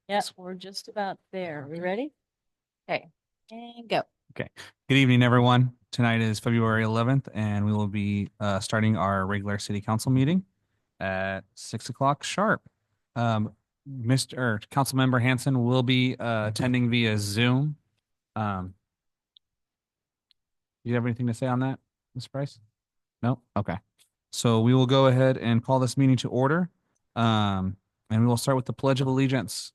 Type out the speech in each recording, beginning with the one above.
Yes, we're just about there. We ready? Okay, and go. Okay. Good evening, everyone. Tonight is February 11th, and we will be starting our regular city council meeting at 6 o'clock sharp. Mr. Councilmember Hanson will be attending via Zoom. Do you have anything to say on that, Ms. Price? No? Okay. So we will go ahead and call this meeting to order. And we will start with the Pledge of Allegiance.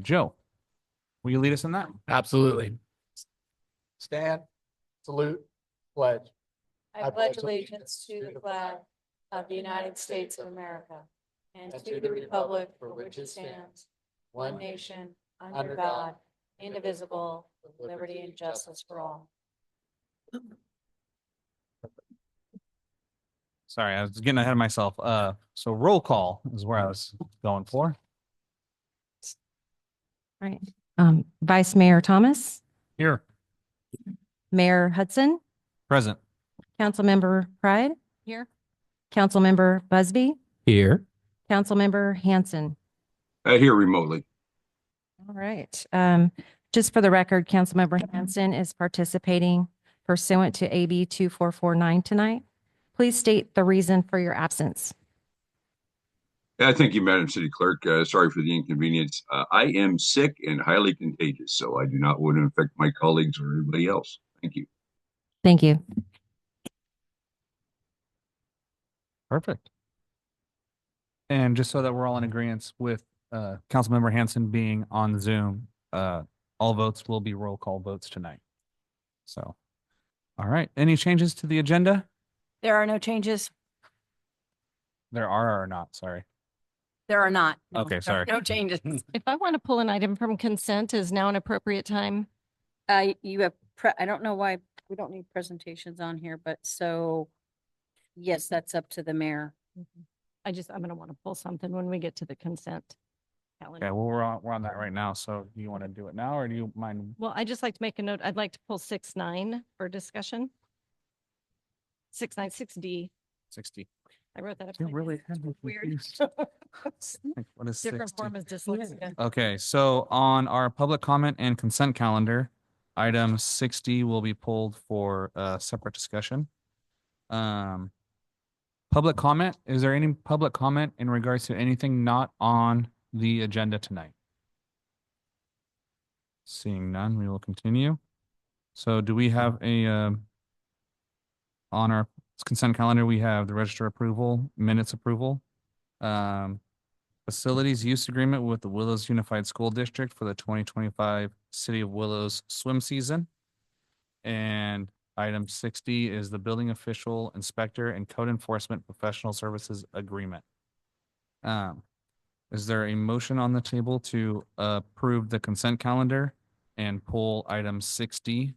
Joe, will you lead us in that? Absolutely. Stand, salute, pledge. I pledge allegiance to the flag of the United States of America and to the republic for which it stands, one nation, under God, indivisible, with liberty and justice for all. Sorry, I was getting ahead of myself. So roll call is where I was going for. Right. Vice Mayor Thomas, Here. Mayor Hudson, Present. Councilmember Pride, Here. Councilmember Busby, Here. Councilmember Hanson. Here remotely. All right. Just for the record, Councilmember Hanson is participating pursuant to AB 2449 tonight. Please state the reason for your absence. Thank you, Madam City Clerk. Sorry for the inconvenience. I am sick and highly contagious, so I do not want to infect my colleagues or anybody else. Thank you. Thank you. Perfect. And just so that we're all in agreement with Councilmember Hanson being on Zoom, all votes will be roll call votes tonight. So, all right. Any changes to the agenda? There are no changes. There are or not, sorry. There are not. No. Okay, sorry. No changes. If I want to pull an item from consent, is now an appropriate time? You have, I don't know why we don't need presentations on here, but so, yes, that's up to the mayor. I'm going to want to pull something when we get to the consent calendar. Okay, well, we're on that right now. So do you want to do it now or do you mind? Well, I just like to make a note. I'd like to pull 6-9 for discussion. 6-9, 6D. 60. I wrote that up. You're like really this. weird. Weird. What is Different 60? form of dyslexia. Okay, so on our public comment and consent calendar, item 60 will be pulled for separate discussion. Public comment, is there any public comment in regards to anything not on the agenda tonight? Seeing none, we will continue. So do we have a, on our consent calendar, we have the register approval, minutes approval, facilities use agreement with the Willows Unified School District for the 2025 City of Willows swim season. And item 60 is the building official, inspector, and code enforcement professional services agreement. Is there a motion on the table to approve the consent calendar and pull item 60?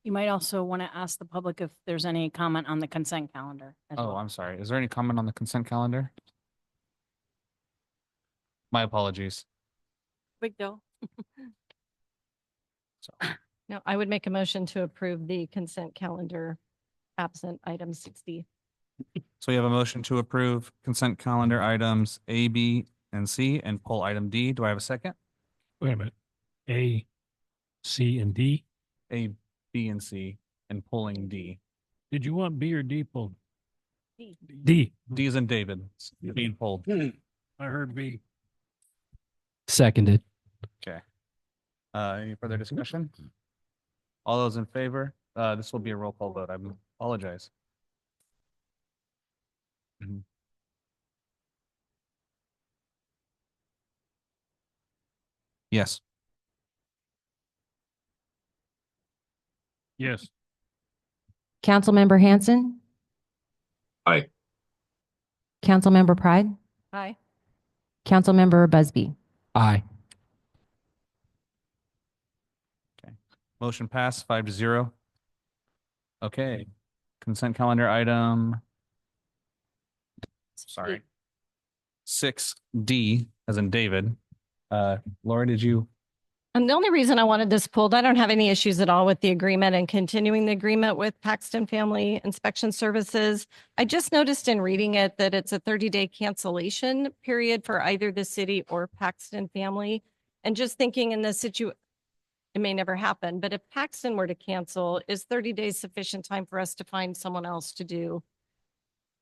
You might also want to ask the public if there's any comment on the consent calendar. Oh, I'm sorry. Is there any comment on the consent calendar? My apologies. Big deal. No, I would make a motion to approve the consent calendar absent item 60. So we have a motion to approve consent calendar items A, B, and C and pull item D. Do I have a second? Wait a minute. A, C, and D? A, B, and C and pulling D. Did you want B or D pulled? D. D. D is in David. It's being pulled. I heard B. Seconded. Okay. Any further discussion? All those in favor? This will be a roll call vote. I apologize. Yes. Yes. Councilmember Hanson, Aye. Councilmember Pride, Aye. Councilmember Busby. Aye. Motion passed 5-0. Okay. Consent calendar item. Sorry. 6D as in David. Laura, did you And the only reason I wanted this pulled, I don't have any issues at all with the agreement and continuing the agreement with Paxton Family Inspection Services. I just noticed in reading it that it's a 30-day cancellation period for either the city or Paxton Family. And just thinking in this situation, it may never happen, but if Paxton were to cancel, is 30 days sufficient time for us to find someone else to do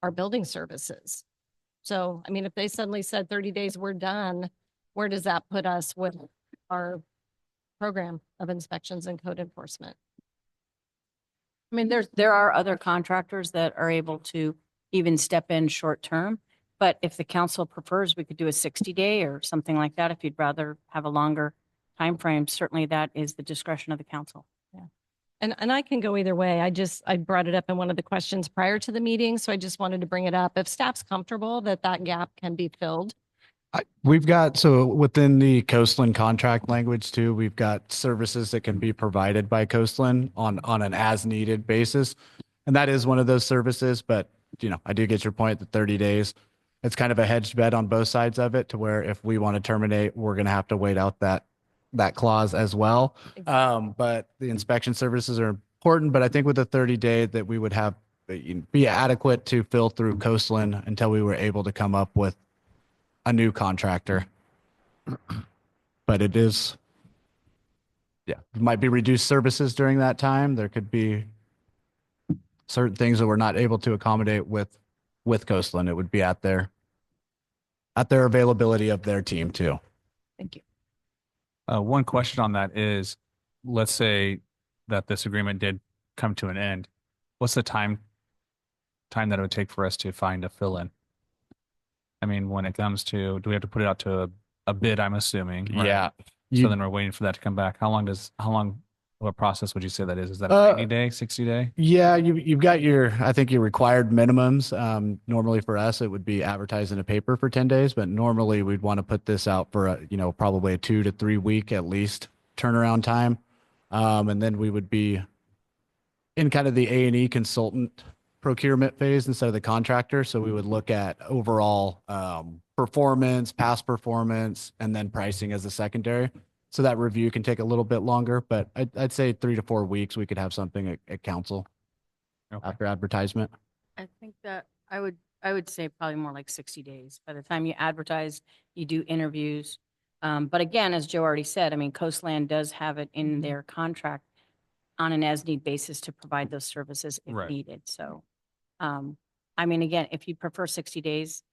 our building services? So, I mean, if they suddenly said 30 days, we're done, where does that put us with our program of inspections and code enforcement? I mean, there are other contractors that are able to even step in short term. But if the council prefers, we could do a 60-day or something like that. If you'd rather have a longer time frame, certainly that is the discretion of the council. And I can go either way. I brought it up in one of the questions prior to the meeting, so I just wanted to bring it up. If staff's comfortable that that gap can be filled. We've got, so within the Coastland contract language too, we've got services that can be provided by Coastland on an as needed basis. And that is one of those services, but I do get your point, the 30 days. It's kind of a hedged bet on both sides of it to where if we want to terminate, we're going to have to wait out that clause as well. But the inspection services are important, but I think with the 30-day that we would have be adequate to fill through Coastland until we were able to come up with a new contractor. But it is, it might be reduced services during that time. There could be certain things that we're not able to accommodate with Coastland. It would be at their availability of their team too. Thank you. One question on that is, let's say that this agreement did come to an end. What's the time that it would take for us to find a fill-in? I mean, when it comes to, do we have to put it out to a bid, I'm assuming? Right? Yeah. So then we're waiting for that to come back. How long of a process would you say that is? Is that a 90-day, 60-day? Yeah, you've got I think your required minimums. Normally for us, it would be advertised in a paper for 10 days, but normally we'd want to put this out for probably a 2 to 3 week at least turnaround time. And then we would be in kind of the A&E consultant procurement phase instead of the contractor. So we would look at overall performance, past performance, and then pricing as a secondary. So that review can take a little bit longer, but I'd say 3 to 4 weeks, we could have something at council after advertisement. I think that I would say probably more like 60 days. By the time you advertise, you do interviews. But again, as Joe already said, I mean, Coastland does have it in their contract on an as-need basis to provide those services if Right. needed. So, I mean, again, if you prefer 60 days,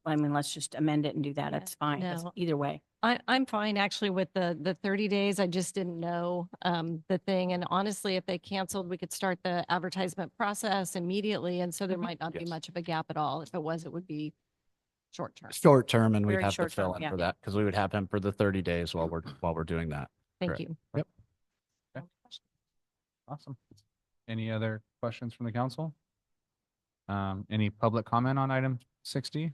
I mean, let's just amend it and do that. Yeah. It's fine. That's No. either way. I'm fine actually with the 30 days. I just didn't know the thing. And honestly, if they canceled, we could start the advertisement process immediately. And so there might not be Yes. much of a gap at all. If it was, it would be short term. Short term, and we'd Very have to short fill term, in yeah. for that because we would have him for the 30 days while we're doing that. Thank Correct. you. Yep. Awesome. Any other questions from the council? Any public comment on item 60?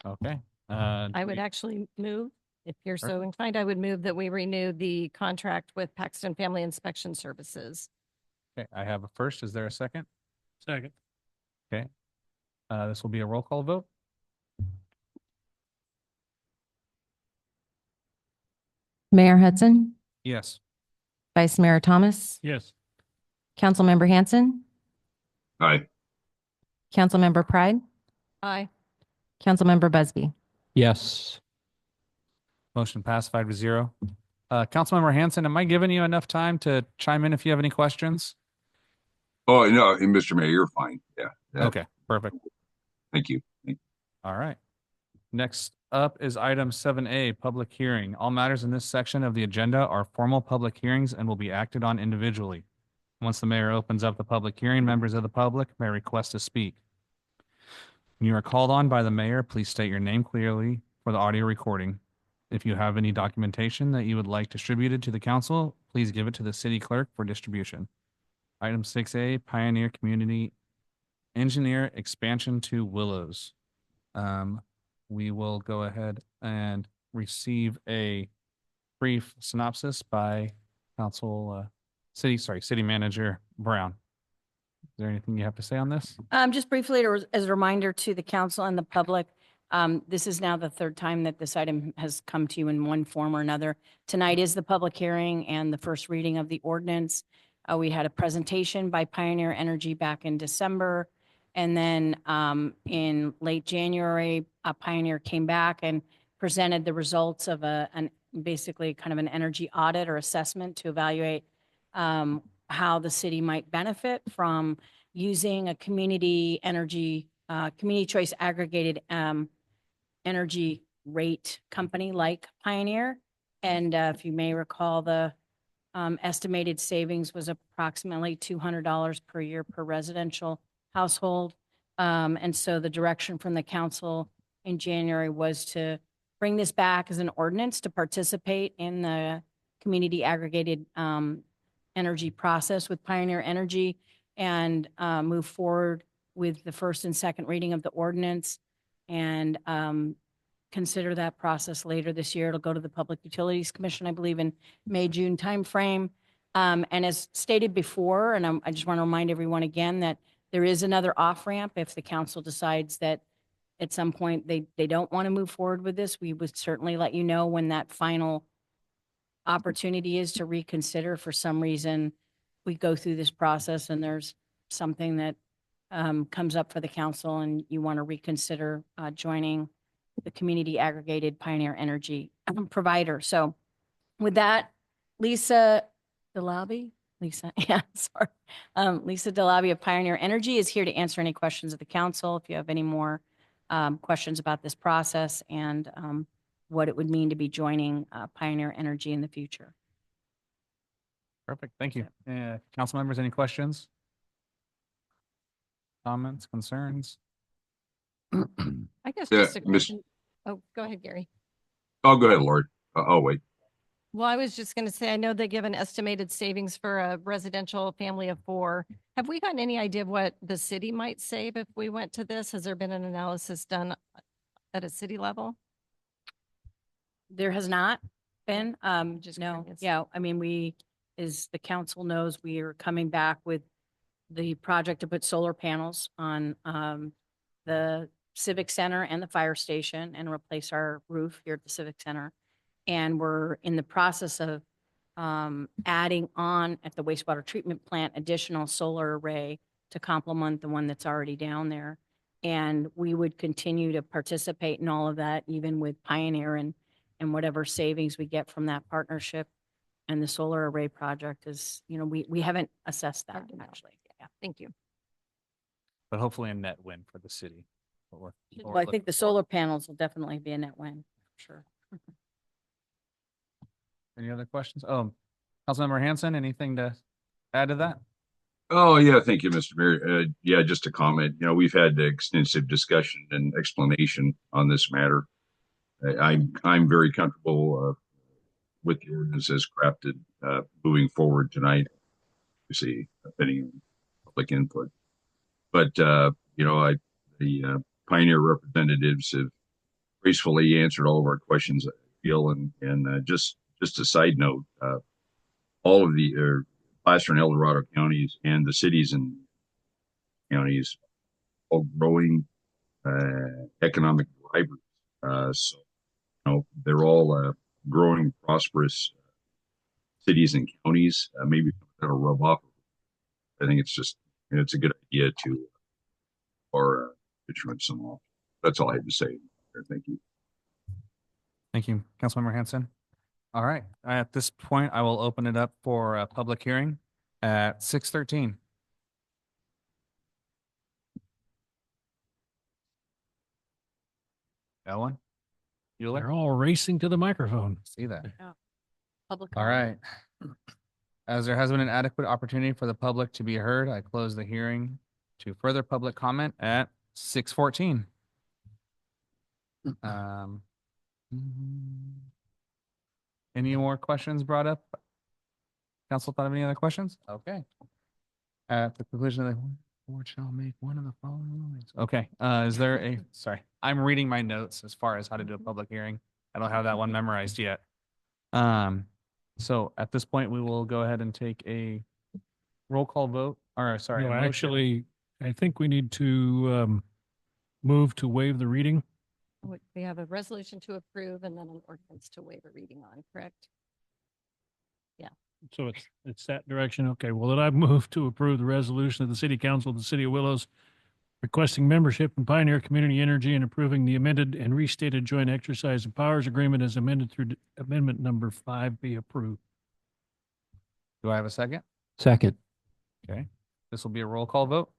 Okay. I would actually move, if you're so inclined, I would move that we renew the contract with Paxton Family Inspection Services. Okay, I have a first. Is there a second? Second. Okay. This will be a roll call vote. Mayor Hudson, Yes. Vice Mayor Thomas, Yes. Councilmember Hanson, Aye. Councilmember Pride, Aye. Councilmember Busby. Yes. Motion passed 5-0. Councilmember Hanson, am I giving you enough time to chime in if you have any questions? Oh, no, Mr. Mayor, you're fine. Yeah. Okay, perfect. Thank you. All right. Next up is item 7A, public hearing. All matters in this section of the agenda are formal public hearings and will be acted on individually. Once the mayor opens up the public hearing, members of the public may request to speak. When you are called on by the mayor, please state your name clearly for the audio recording. If you have any documentation that you would like distributed to the council, please give it to the city clerk for distribution. Item 6A, Pioneer Community Engineer Expansion to Willows. We will go ahead and receive a brief synopsis by City Manager Brown. Is there anything you have to say on this? Just briefly, as a reminder to the council and the public, This is now the third time that this item has come to you in one form or another. Tonight is the public hearing and the first reading of the ordinance. We had a presentation by Pioneer Energy back in December. And then in late January, Pioneer came back and presented the results of basically kind of an energy audit or assessment to evaluate how the city might benefit from using a community choice aggregated energy rate company like Pioneer. And if you may recall, the estimated savings was approximately $200 per year per residential household. And so the direction from the council in January was to bring this back as an ordinance to participate in the community aggregated energy process with Pioneer Energy and move forward with the first and second reading of the ordinance and consider that process later this year. It'll go to the Public Utilities Commission, I believe, in May, June timeframe. And as stated before, and I just want to remind everyone again that there is another off-ramp if the council decides that at some point they don't want to move forward with this. We would certainly let you know when that final opportunity is to reconsider. For some reason, we go through this process and there's something that comes up for the council and you want to reconsider joining the community aggregated Pioneer Energy provider. So with that, Lisa DeLaby, Lisa DeLaby of Pioneer Energy is here to answer any questions of the council. If you have any more questions about this process and what it would mean to be joining Pioneer Energy in the future. Perfect. Thank you. Council members, any questions? Comments, concerns? I guess Yeah, just a question. Oh, go ahead, Gary. Oh, go ahead, Lord. Oh, wait. Well, I was just going to say, I know they give an estimated savings for a residential family of 4. Have we gotten any idea of what the city might save if we went to this? Has there been an analysis done at a city level? There has not been, Just no, curious. yeah, I mean, as the council knows, we are coming back with the project to put solar panels on the Civic Center and the fire station and replace our roof here at the Civic Center. And we're in the process of adding on at the wastewater treatment plant additional solar array to complement the one that's already down there. And we would continue to participate in all of that, even with Pioneer and whatever savings we get from that partnership. And the solar array project is, we haven't assessed that Hard to know. actually. Yeah. Thank you. But hopefully a net win for the city. What Well, I think the solar panels will definitely be a net win, for sure. Any other questions? Oh, Councilmember Hanson, anything to add to that? Oh, yeah. Thank you, Mr. Mayor. Yeah, just a comment. We've had extensive discussion and explanation on this matter. I'm very comfortable with the ordinance as crafted moving forward tonight. You see, depending on public input. But, the Pioneer representatives have gracefully answered all of our questions, I feel. And just a side note, all of the Placer and El Dorado counties and the cities and counties all growing economic drivers. So, they're all growing, prosperous cities and counties. Maybe that'll rub off. I think it's a good idea to our constituents and all. That's all I had to say. Thank you. Thank you, Councilmember Hanson. All right. At this point, I will open it up for a public hearing at 6:13. Ellen? They're Bueller? all racing to the microphone. See that? Public All comment. right. As there has been an adequate opportunity for the public to be heard, I close the hearing to further public comment at 6:14. Any more questions brought up? Council thought of any other questions? Okay. At the conclusion of the board shall make one of the following rulings. Okay, is there sorry, I'm reading my notes as far as how to do a public hearing. I don't have that one memorized yet. So at this point, we will go ahead and take a roll call vote, or sorry. No, a motion. actually, I think we need to move to waive the reading We have a resolution to approve and then an ordinance to waive a reading on, correct? So it's that direction. Okay, well, then I move to approve the resolution of the City Council of the City of Willows requesting membership in Pioneer Community Energy and approving the amended and restated joint exercise of powers agreement as amended through amendment number 5 be approved. Do I have a second? Second. Okay, this will be a roll call vote.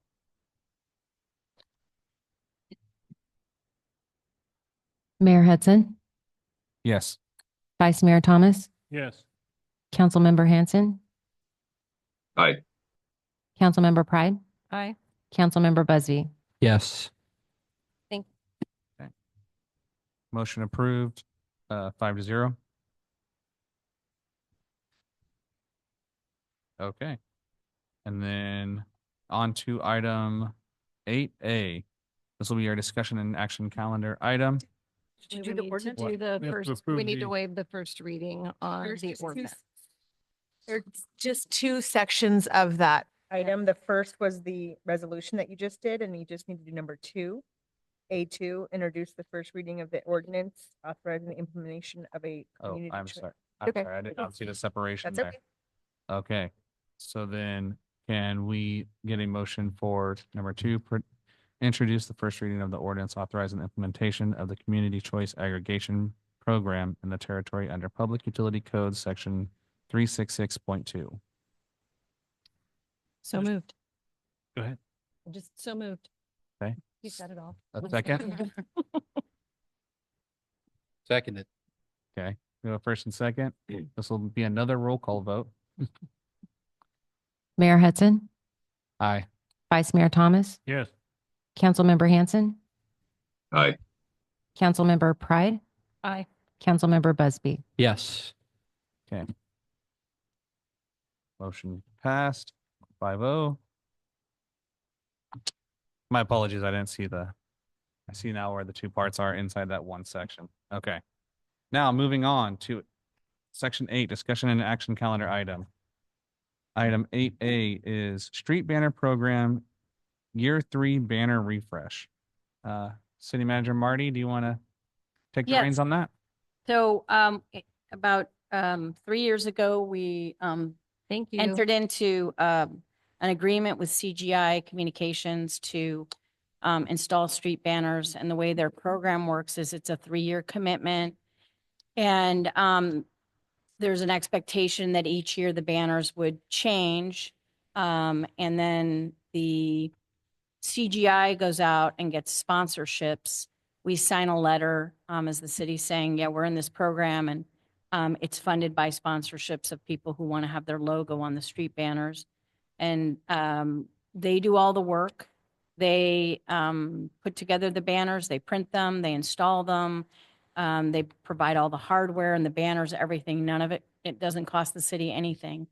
Mayor Hudson, Yes. Vice Mayor Thomas, Yes. Councilmember Hanson, Aye. Councilmember Pride, Aye. Councilmember Busby. Yes. Motion approved, 5-0. Okay. And then on to item 8A. This will be our discussion and action calendar item. Do you do the ordinance? Do What? the We have to first, approve we need to the- waive the first reading on There's the just two- ordinance. There's just two sections of that item. The first was the resolution that you just did, and you just need to do number 2. A2, introduce the first reading of the ordinance authorizing the implementation of a Oh, community. I'm choice- sorry. I'm Okay. sorry. I did not see the separation That's there. okay. Okay. So then can we get a motion for number 2, introduce the first reading of the ordinance authorizing the implementation of the community choice aggregation program in the territory under Public Utility Code Section 366.2. So moved. Go ahead. Just so moved. Okay. You said it all. A second? Seconded. Okay. We have a first and second. This will be another roll call vote. Mayor Hudson, Aye. Vice Mayor Thomas, Yes. Councilmember Hanson, Aye. Councilmember Pride, Aye. Councilmember Busby. Yes. Motion passed 5-0. My apologies. I didn't see I see now where the two parts are inside that one section. Okay. Now moving on to section 8, discussion and action calendar item. Item 8A is street banner program, year 3 banner refresh. City Manager Marty, do you want to take the Yes. reins on that? So about 3 years ago, we Thank you. entered into an agreement with CGI Communications to install street banners. And the way their program works is it's a 3-year commitment. And there's an expectation that each year the banners would change. And then the CGI goes out and gets sponsorships. We sign a letter as the city saying, yeah, we're in this program, and it's funded by sponsorships of people who want to have their logo on the street banners. And they do all the work. They put together the banners, they print them, they install them. They provide all the hardware and the banners, everything. None of it, it doesn't cost the city anything.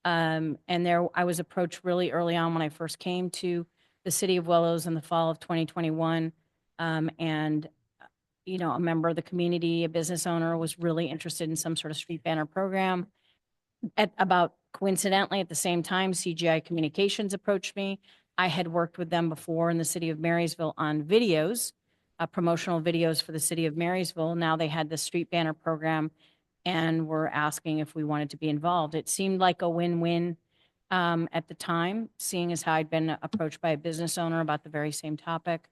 And I was approached really early on when I first came to the city of Willows in the fall of 2021. And, you know, a member of the community, a business owner, was really interested in some sort of street banner program. Coincidentally, at the same time, CGI Communications approached me. I had worked with them before in the city of Marysville on videos, promotional videos for the city of Marysville. Now they had the street banner program and were asking if we wanted to be involved. It seemed like a win-win at the time, seeing as how I'd been approached by a business owner about the very same topic.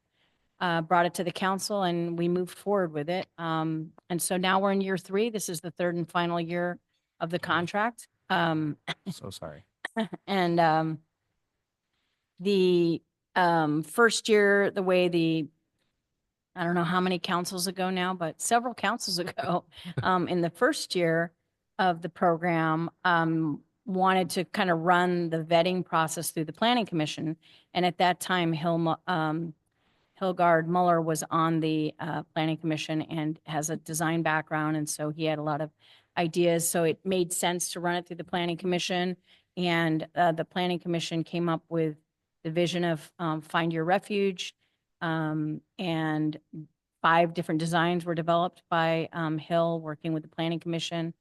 Brought it to the council and we moved forward with it. And so now we're in year 3. This is the 3rd and final year of the contract. So sorry. And the first year, the way I don't know how many councils ago now, but several councils ago, in the first year of the program, wanted to kind of run the vetting process through the planning commission. And at that time, Hilgard Muller was on the planning commission and has a design background. And so he had a lot of ideas. So it made sense to run it through the planning commission. And the planning commission came up with the vision of Find Your Refuge. And 5 different designs were developed by Hill working with the planning commission.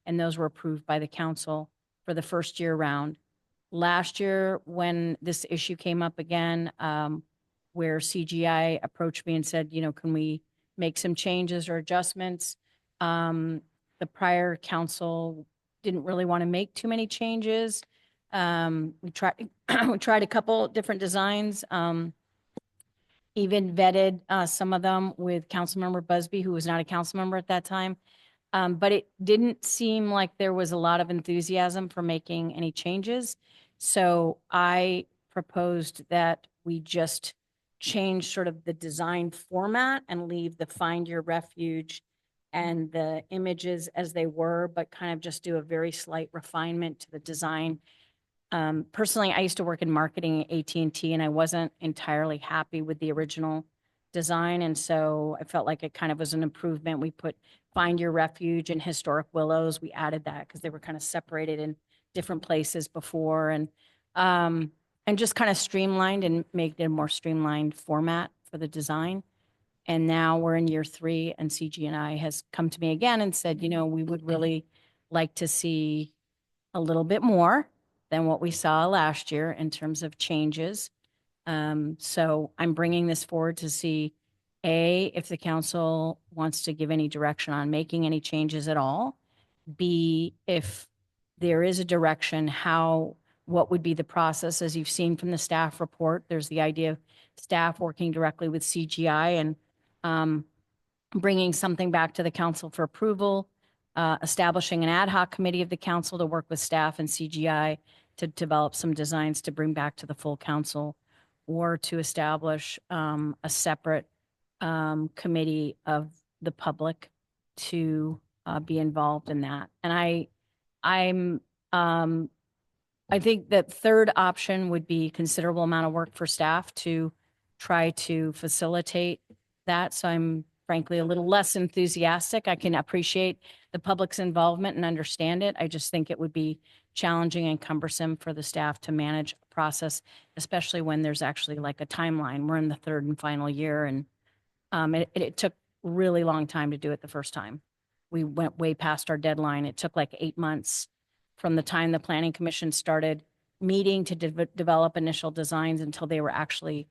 And those were approved by the council for the first year round. Last year, when this issue came up again, where CGI approached me and said, you know, can we make some changes or adjustments. The prior council didn't really want to make too many changes. We tried, we tried a couple different designs. Even vetted some of them with Councilmember Busby, who was not a council member at that time. But it didn't seem like there was a lot of enthusiasm for making any changes. So I proposed that we just change sort of the design format and leave the Find Your Refuge and the images as they were, but kind of just do a very slight refinement to the design. Personally, I used to work in marketing at AT&T, and I wasn't entirely happy with the original design. And so I felt like it kind of was an improvement. We put Find Your Refuge and Historic Willows. We added that because they were kind of separated in different places before, and just kind of streamlined and made it a more streamlined format for the design. And now we're in year 3, and CG&I has come to me again and said, you know, we would really like to see a little bit more than what we saw last year in terms of changes. So I'm bringing this forward to see, A, if the council wants to give any direction on making any changes at all. B, if there is a direction, what would be the process? As you've seen from the staff report, there's the idea of staff working directly with CGI and bringing something back to the council for approval, establishing an ad hoc committee of the council to work with staff and CGI to develop some designs to bring back to the full council, or to establish a separate committee of the public to be involved in that. And I think that third option would be considerable amount of work for staff to try to facilitate that. So I'm frankly a little less enthusiastic. I can appreciate the public's involvement and understand it. I just think it would be challenging and cumbersome for the staff to manage a process, especially when there's actually like a timeline. We're in the 3rd and final year, and it took really long time to do it the first time. We went way past our deadline. It took like 8 months from the time the Planning Commission started meeting to develop initial designs until they were actually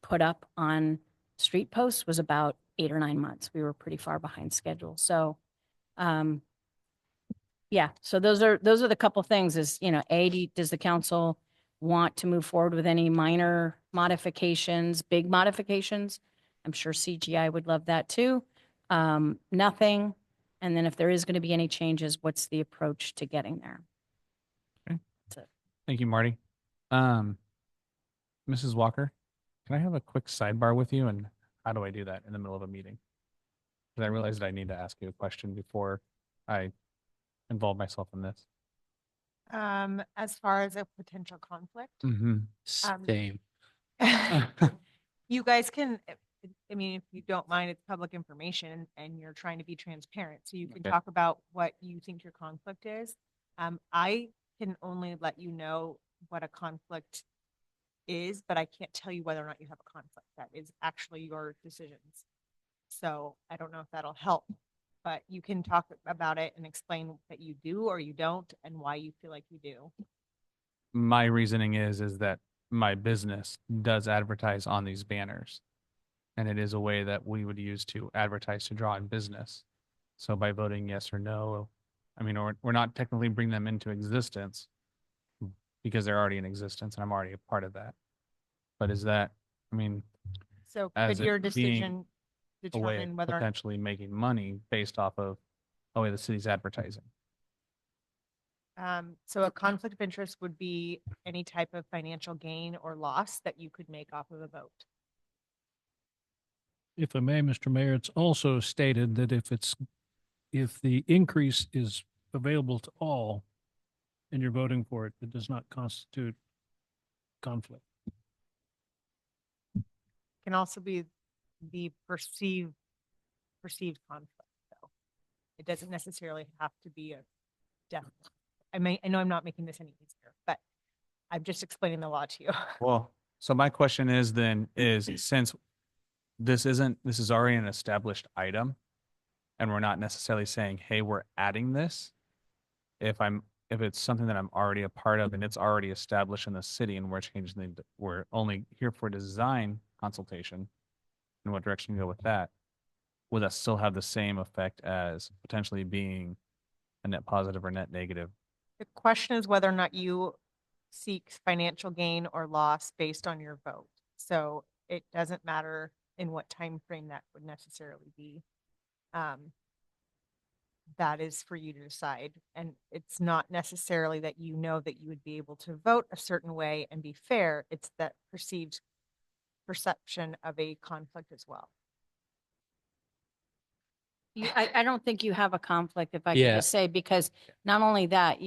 put up on street posts, was about 8 or 9 months. We were pretty far behind schedule. So, yeah, so those are the couple things is, you know, A, does the council want to move forward with any minor modifications, big modifications? I'm sure CGI would love that too. Nothing. And then if there is going to be any changes, what's the approach to getting there? Okay. That's it. Thank you, Marty. Mrs. Walker, can I have a quick sidebar with you, and how do I do that in the middle of a meeting? Because I realized I need to ask you a question before I involve myself in this. As far as a potential conflict, Same. you guys can, I mean, if you don't mind, it's public information and you're trying to be transparent. So you can Okay. talk about what you think your conflict is. I can only let you know what a conflict is, but I can't tell you whether or not you have a conflict. That is actually your decisions. So I don't know if that'll help, but you can talk about it and explain that you do or you don't and why you feel like you do. My reasoning is that my business does advertise on these banners, and it is a way that we would use to advertise to draw in business. So by voting yes or no, I mean, we're not technically bringing them into existence because they're already in existence and I'm already a part of that. But is that, I mean, So as could your it being decision a way determine of whether or not potentially making money based off of the way the city's advertising? so a conflict of interest would be any type of financial gain or loss that you could make off of a vote. If I may, Mr. Mayor, it's also stated that if the increase is available to all and you're voting for it, it does not constitute conflict. Can also be the perceived conflict, though. It doesn't necessarily have to be a definite. I know I'm not making this any easier, but I'm just explaining the law to you. Well, so my question is since this is already an established item and we're not necessarily saying, hey, we're adding this. If it's something that I'm already a part of and it's already established in the city and we're only here for design consultation and what direction to go with that, would that still have the same effect as potentially being a net positive or net negative? The question is whether or not you seek financial gain or loss based on your vote. So it doesn't matter in what time frame that would necessarily be. That is for you to decide. And it's not necessarily that you know that you would be able to vote a certain way and be fair. It's that perceived perception of a conflict as well. I don't think you have a conflict, if I can Yeah. just say, because not only that,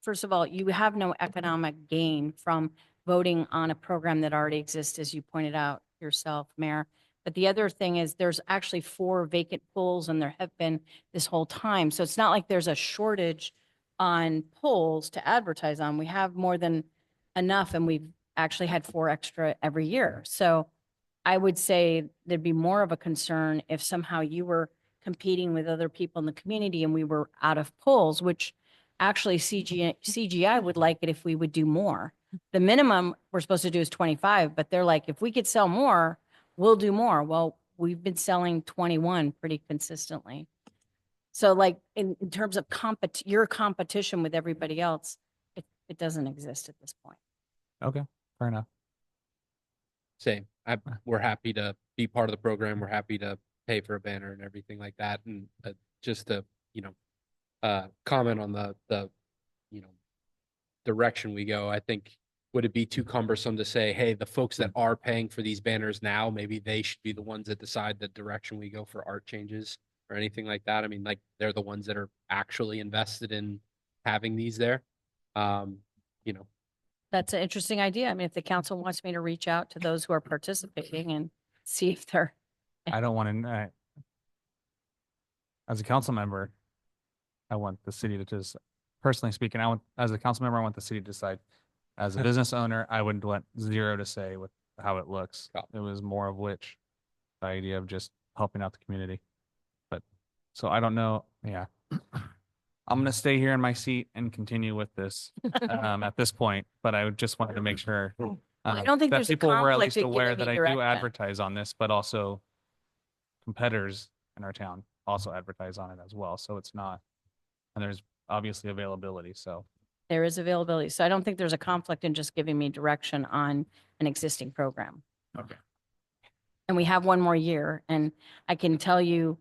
first of all, you have no economic gain from voting on a program that already exists, as you pointed out yourself, Mayor. But the other thing is there's actually 4 vacant polls, and there have been this whole time. So it's not like there's a shortage on polls to advertise on. We have more than enough, and we've actually had 4 extra every year. So I would say there'd be more of a concern if somehow you were competing with other people in the community and we were out of polls, which actually CGI would like it if we would do more. The minimum we're supposed to do is 25, but they're like, if we could sell more, we'll do more. Well, we've been selling 21 pretty consistently. So like in terms of your competition with everybody else, it doesn't exist at this point. Okay, fair enough. Same. We're happy to be part of the program. We're happy to pay for a banner and everything like that. And just to, comment on the direction we go, I think, would it be too cumbersome to say, hey, the folks that are paying for these banners now, maybe they should be the ones that decide the direction we go for art changes or anything like that? I mean, like, they're the ones that are actually invested in having these there. That's an interesting idea. I mean, if the council wants me to reach out to those who are participating and see if they're, I don't want to, as a council member, I want the city to just, personally speaking, as a council member, I want the city to decide. As a business owner, I would want zero to say with how it looks. Got It was more of which the idea of just helping out the community. But, so I don't know, yeah. I'm going to stay here in my seat and continue with this at this point, but I just wanted to make sure I don't think that there's a people were at conflict least in aware giving that me I direction. do advertise on this, but also competitors in our town also advertise on it as well. So it's not, and there's obviously availability. So there is availability. So I don't think there's a conflict in just giving me direction on an existing program. Okay. And we have one more year. And I can tell you,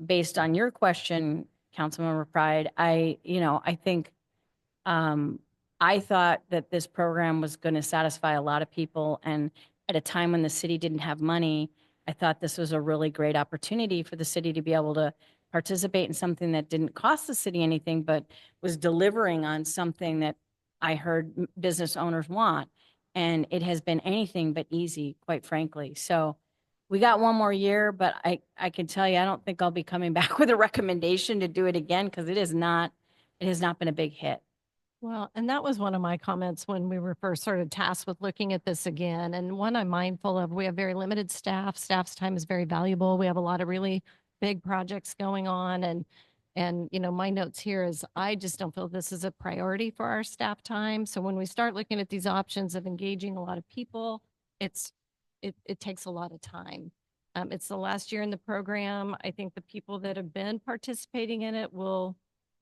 based on your question, Councilmember Pride, I think I thought that this program was going to satisfy a lot of people. And at a time when the city didn't have money, I thought this was a really great opportunity for the city to be able to participate in something that didn't cost the city anything, but was delivering on something that I heard business owners want. And it has been anything but easy, quite frankly. So we got one more year, but I can tell you, I don't think I'll be coming back with a recommendation to do it again, because it has not been a big hit. Well, and that was one of my comments when we were first sort of tasked with looking at this again. And one I'm mindful of, we have very limited staff. Staff's time is very valuable. We have a lot of really big projects going on. And my notes here is I just don't feel this is a priority for our staff time. So when we start looking at these options of engaging a lot of people, it takes a lot of time. It's the last year in the program. I think the people that have been participating in it will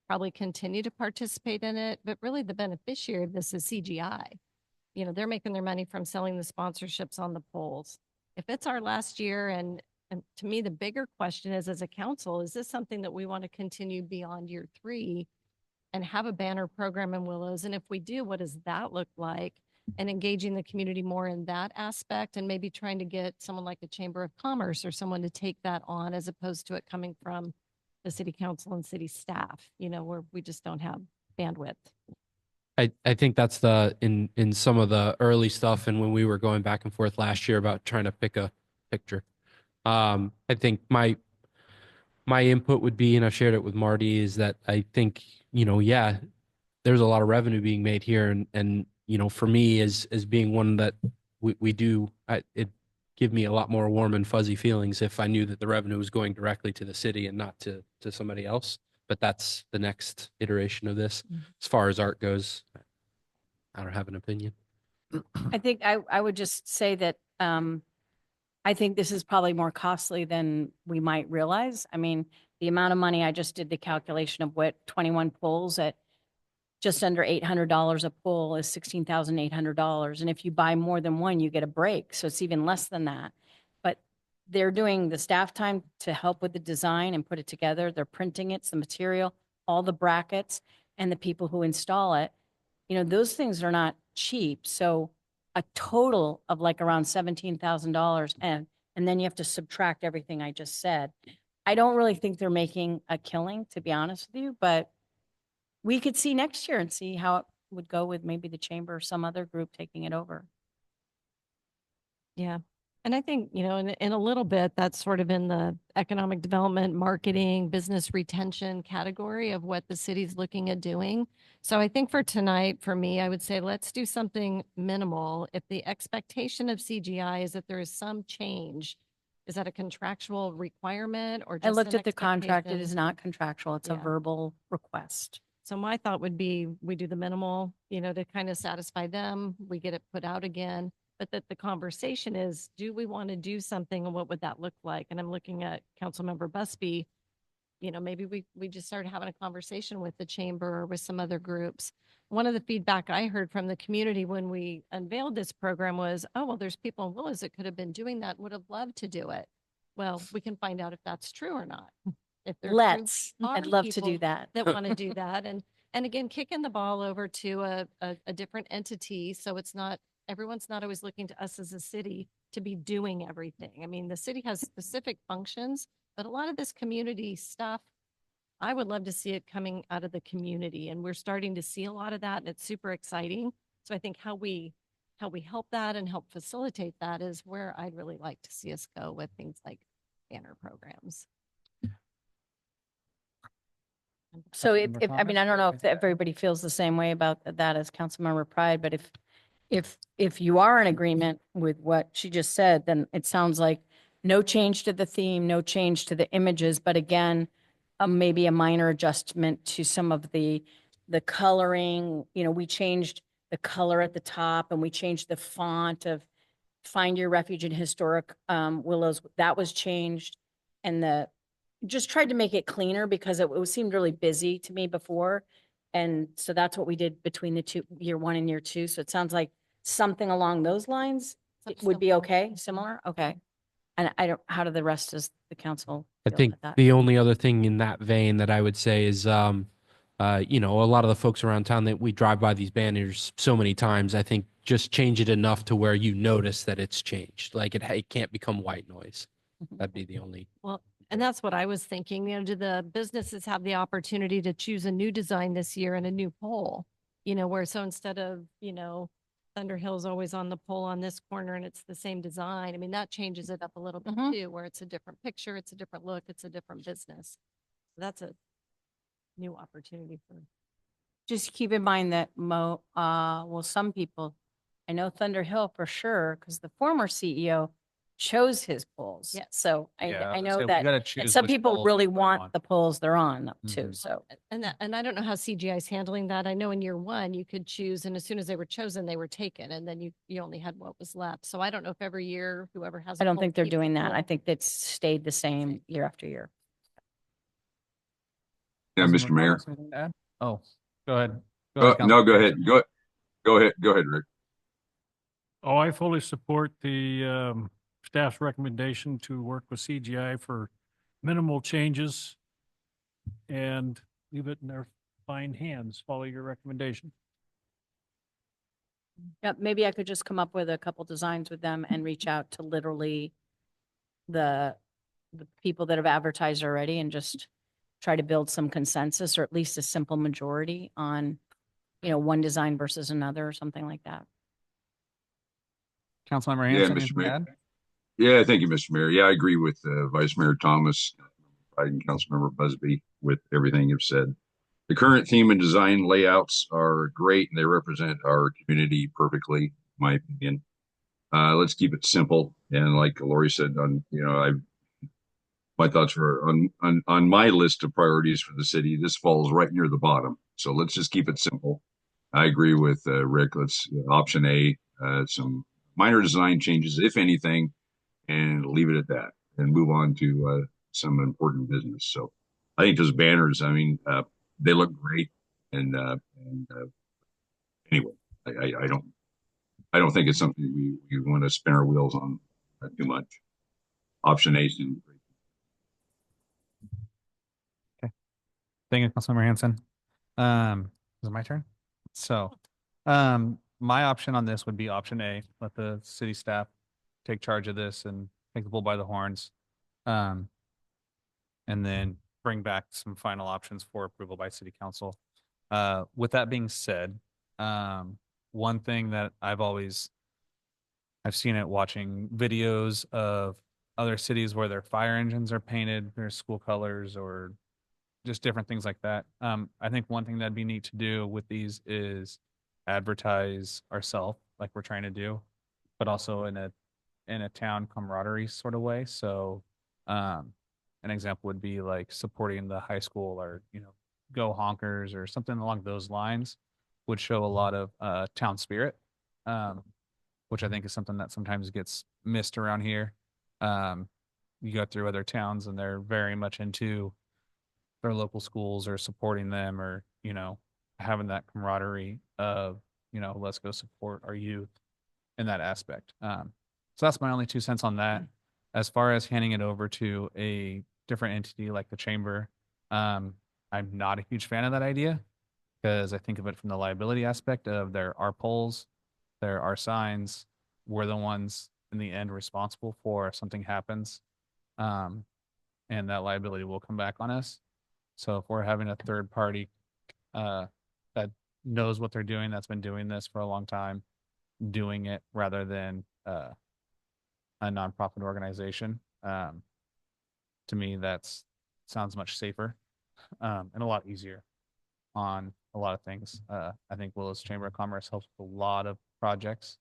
probably continue to participate in it, but really the beneficiary of this is CGI. They're making their money from selling the sponsorships on the polls. If it's our last year, and to me, the bigger question is, as a council, is this something that we want to continue beyond year 3 and have a banner program in Willows? And if we do, what does that look like? And engaging the community more in that aspect, and maybe trying to get someone like the Chamber of Commerce or someone to take that on, as opposed to it coming from the city council and city staff, where we just don't have bandwidth. I think that's in some of the early stuff, and when we were going back and forth last year about trying to pick a picture. I think my input would be, and I've shared it with Marty, is that I think, there's a lot of revenue being made here. And for me, as being one that we do, it give me a lot more warm and fuzzy feelings if I knew that the revenue was going directly to the city and not to somebody else. But that's the next iteration of this. As far as art goes, I don't have an opinion. I think I would just say that I think this is probably more costly than we might realize. I mean, the amount of money, I just did the calculation of what 21 pulls at just under $800 a pull is $16,800. And if you buy more than one, you get a break. So it's even less than that. But they're doing the staff time to help with the design and put it together. They're printing it, it's the material, all the brackets, and the people who install it. You know, those things are not cheap. So a total of like around $17,000, and then you have to subtract everything I just said. I don't really think they're making a killing, to be honest with you, but we could see next year and see how it would go with maybe the chamber or some other group taking it over. Yeah. And I think, you know, in a little bit, that's sort of in the economic development, marketing, business retention category of what the city's looking at doing. So I think for tonight, for me, I would say let's do something minimal. If the expectation of CGI is that there is some change, is that a contractual requirement or just I looked an at the contract. It expectation? is not contractual. It's a Yeah. verbal request. So my thought would be we do the minimal, you know, to kind of satisfy them. We get it put out again. But that the conversation is, do we want to do something and what would that look like? And I'm looking at Councilmember Busby. You know, maybe we just started having a conversation with the chamber or with some other groups. One of the feedback I heard from the community when we unveiled this program was, oh, well, there's people in Willows that could have been doing that, would have loved to do it. Well, we can find out if that's true or not. If there Let's. truly I'd are love to do people that. that want to do that. And again, kicking the ball over to a different entity. So it's not, everyone's not always looking to us as a city to be doing everything. I mean, the city has specific functions, but a lot of this community stuff, I would love to see it coming out of the community. And we're starting to see a lot of that and it's super exciting. So I think how we help that and help facilitate that is where I'd really like to see us go with things like banner programs. So if, Councilmember I mean, I don't know if comments? everybody feels the same way about that as Councilmember Pride, but if you are in agreement with what she just said, then it sounds like no change to the theme, no change to the images, but again, maybe a minor adjustment to some of the coloring. You know, we changed the color at the top and we changed the font of Find Your Refuge in Historic Willows. That was changed. And just tried to make it cleaner because it seemed really busy to me before. And so that's what we did between the two, year one and year two. So it sounds like something along those lines would be okay, similar? Okay. And how do the rest of the council I feel think about that? the only other thing in that vein that I would say is, you know, a lot of the folks around town that we drive by these banners so many times, I think just change it enough to where you notice that it's changed. Like it can't become white noise. That'd be the only. Well, and that's what I was thinking, you know, do the businesses have the opportunity to choose a new design this year and a new pole? You know, where so instead of, you know, Thunder Hill's always on the pole on this corner and it's the same design. I mean, that changes it up a little bit too, where it's a different picture, it's a different look, it's a different business. That's a new opportunity for. Just keep in mind that well, some people, I know Thunder Hill for sure, because the former CEO chose his polls. Yes. So Yeah, I so know we that, gotta and choose some which people polls really we're want on. the polls they're on too, Mhm. so. And I don't know how CGI is handling that. I know in year one, you could choose, and as soon as they were chosen, they were taken, and then you only had what was left. So I don't know if every year, whoever has. I a don't poll think they're keeps a doing that. I poll. think it's stayed the same year after year. Yeah, Councilmember Mr. Mayor. Thomas, anything to add? Oh, go ahead. Go ahead, No, Councilmember go ahead. Hanson. Go ahead, Rick. Oh, I fully support the staff's recommendation to work with CGI for minimal changes and leave it in their fine hands. Follow your recommendation. Yeah, maybe I could just come up with a couple designs with them and reach out to literally the people that have advertised already and just try to build some consensus or at least a simple majority on, you know, one design versus another or something like that. Councilmember Yeah, Hanson, Mr. anything to Mayor. add? Yeah, thank you, Mr. Mayor. Yeah, I agree with Vice Mayor Thomas and Councilmember Busby with everything you've said. The current theme and design layouts are great and they represent our community perfectly, in my opinion. Let's keep it simple. And like Lori said, my thoughts were on my list of priorities for the city. This falls right near the bottom. So let's just keep it simple. I agree with Rick. Let's option A, some minor design changes, if anything, and leave it at that and move on to some important business. So I think those banners, I mean, they look great. And anyway, I don't think it's something we want to spin our wheels on too much. Option A seems great. Thank you, Councilmember Hanson. Is it my turn? So, my option on this would be option A, let the city staff take charge of this and take the bull by the horns. And then bring back some final options for approval by city council. With that being said, one thing that I've seen it watching videos of other cities where their fire engines are painted, their school colors, or just different things like that. I think one thing that'd be neat to do with these is advertise ourselves like we're trying to do, but also in a town camaraderie sort of way. So, an example would be like supporting the high school or, go honkers or something along those lines would show a lot of town spirit, which I think is something that sometimes gets missed around here. You go through other towns and they're very much into their local schools or supporting them or, having that camaraderie of, let's go support our youth in that aspect. So that's my only 2 cents on that. As far as handing it over to a different entity like the chamber, I'm not a huge fan of that idea because I think of it from the liability aspect of there are poles, there are signs, we're the ones in the end responsible for if something happens. And that liability will come back on us. So if we're having a third party that knows what they're doing, that's been doing this for a long time, doing it rather than a nonprofit organization, to me, sounds much safer and a lot easier on a lot of things. I think Willis Chamber of Commerce helps with a lot of projects,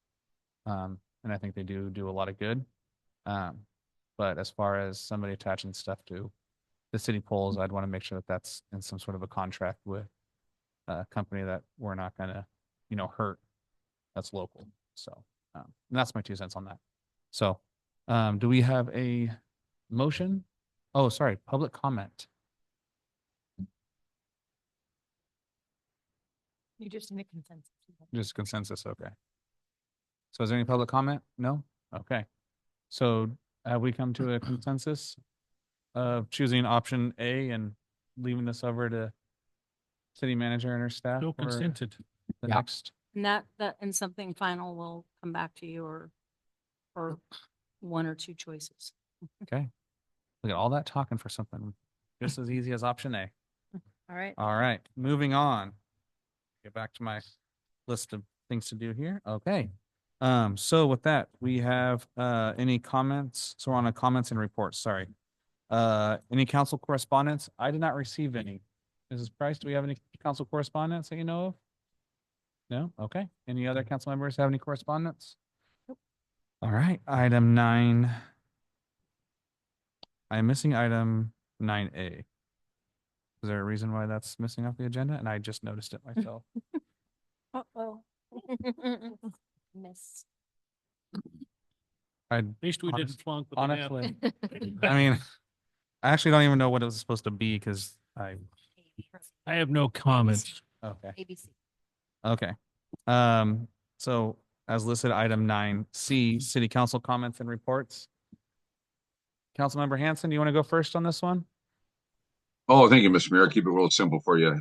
and I think they do a lot of good. But as far as somebody attaching stuff to the city polls, I'd want to make sure that that's in some sort of a contract with a company that we're not going to, hurt. That's local. So and that's my 2 cents on that. So do we have a motion? Oh, sorry, public comment. You just need a consensus. Just consensus, okay. So is there any public comment? No? Okay. So have we come to a consensus of choosing option A and leaving this over to city manager and her staff? So for consented. The Yeah. next, And and something final will come back to you or one or two choices. okay. Look at all that talking for something just as easy as option A. All right. All right, moving on. Get back to my list of things to do here. Okay. So with that, we have any comments? So we're on a comments and reports, sorry. Any council correspondence? I did not receive any. Mrs. Price, do we have any council correspondence that you know of? No? Okay. Any other council members have any correspondence? Nope. All right, item 9. I'm missing item 9A. Is there a reason why that's missing off the agenda? And I just noticed it myself. Uh-oh. Miss. I At least we didn't flunk with the map. honestly, I mean, I actually don't even know what it was supposed to be because I have no comments. okay. ABC. Okay. So as listed, item 9C, city council comments and reports. Councilmember Hanson, do you want to go first on this one? Oh, thank you, Mr. Mayor. Keep it real simple for you.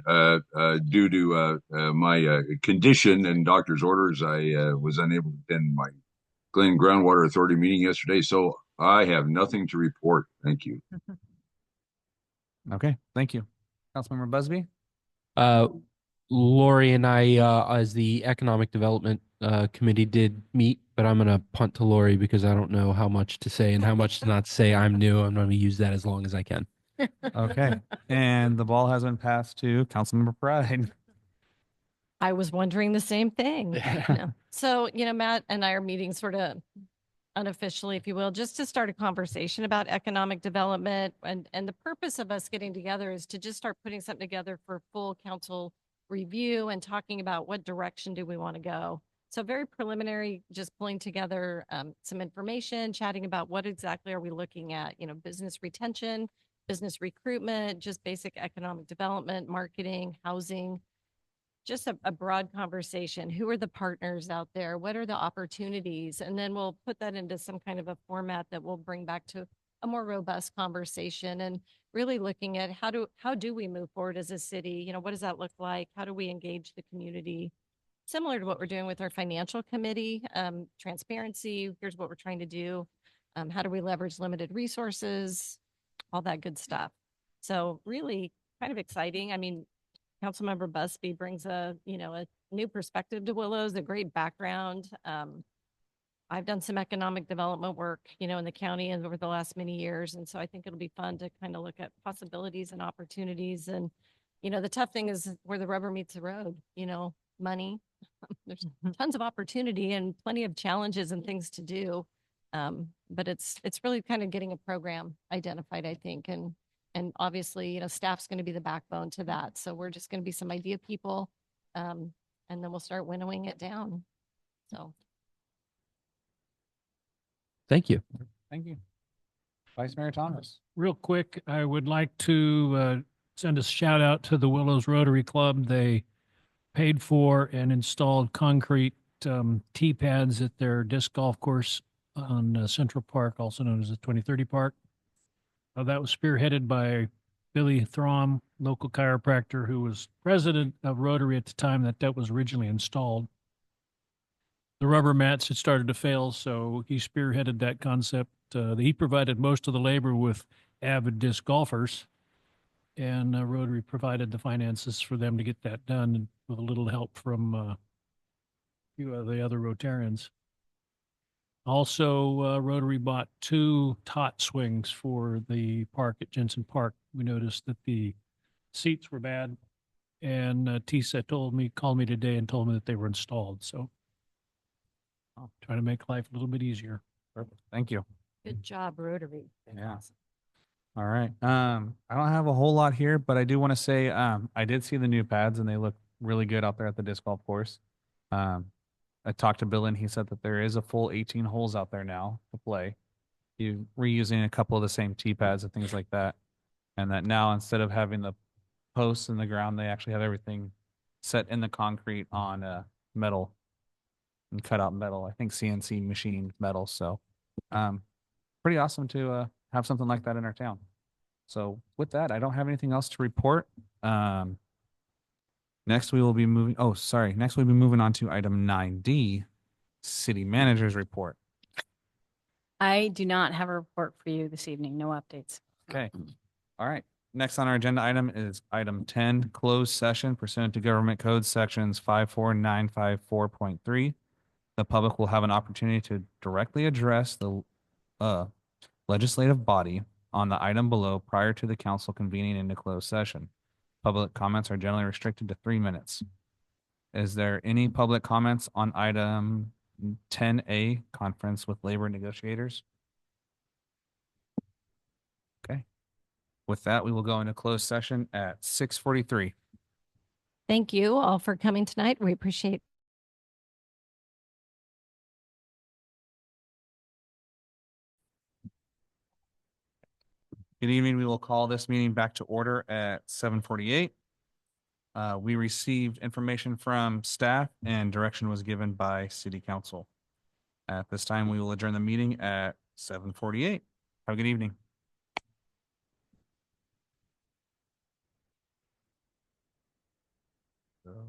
Due to my condition and doctor's orders, I was unable to attend my Glen Groundwater Authority meeting yesterday, so I have nothing to report. Thank you. Okay, thank you. Councilmember Busby? Lori and I, as the Economic Development Committee, did meet, but I'm going to punt to Lori because I don't know how much to say and how much to not say. I'm new. I'm going to use that as long as I can. Okay. And the ball has been passed to Councilmember Pride. I was wondering the same thing. No. So, Matt and I are meeting sort of unofficially, if you will, just to start a conversation about economic development. And the purpose of us getting together is to just start putting something together for full council review and talking about what direction do we want to go. So very preliminary, just pulling together some information, chatting about what exactly are we looking at, business retention, business recruitment, just basic economic development, marketing, housing, just a broad conversation. Who are the partners out there? What are the opportunities? And then we'll put that into some kind of a format that we'll bring back to a more robust conversation and really looking at how do we move forward as a city? What does that look like? How do we engage the community? Similar to what we're doing with our financial committee, transparency, here's what we're trying to do. How do we leverage limited resources? All that good stuff. So really kind of exciting. I mean, Councilmember Busby brings a new perspective to Willows, a great background. I've done some economic development work, in the county and over the last many years. And so I think it'll be fun to kind of look at possibilities and opportunities. And, the tough thing is where the rubber meets the road, money. There's tons of opportunity and plenty of challenges and things to do. But it's really kind of getting a program identified, I think. And obviously, staff's going to be the backbone to that. So we're just going to be some idea people. And then we'll start winnowing it down. So. Thank you. Thank you. Vice Mayor Thomas. Real quick, I would like to send a shout out to the Willows Rotary Club. They paid for and installed concrete T-pads at their disc golf course on Central Park, also known as the 2030 Park. That was spearheaded by Billy Throm, local chiropractor who was president of Rotary at the time that was originally installed. The rubber mats had started to fail, so he spearheaded that concept. He provided most of the labor with avid disc golfers, and Rotary provided the finances for them to get that done with a little help from a few of the other Rotarians. Also, Rotary bought 2 tot swings for the park at Jensen Park. We noticed that the seats were bad, and TISA called me today and told me that they were installed. So trying to make life a little bit easier. Perfect. Thank you. Good job, Rotary. Yeah. All right. I don't have a whole lot here, but I do want to say I did see the new pads and they look really good out there at the disc golf course. I talked to Bill and he said that there is a full 18 holes out there now to play. You reusing a couple of the same tee pads and things like that. And that now instead of having the posts in the ground, they actually have everything set in the concrete on metal and cut out metal. I think CNC machined metal. So pretty awesome to have something like that in our town. So with that, I don't have anything else to report. Next, we'll be moving on to item 9D, City Manager's Report. I do not have a report for you this evening. No updates. Okay. All right. Next on our agenda item is item 10, closed session pursuant to Government Code sections 54954.3. The public will have an opportunity to directly address the legislative body on the item below prior to the council convening into closed session. Public comments are generally restricted to 3 minutes. Is there any public comments on item 10A, conference with labor negotiators? Okay. With that, we will go into closed session at 6:43. Thank you all for coming tonight. We appreciate Good evening. We will call this meeting back to order at 7:48. We received information from staff and direction was given by City Council. At this time, we will adjourn the meeting at 7:48. Have a good evening. So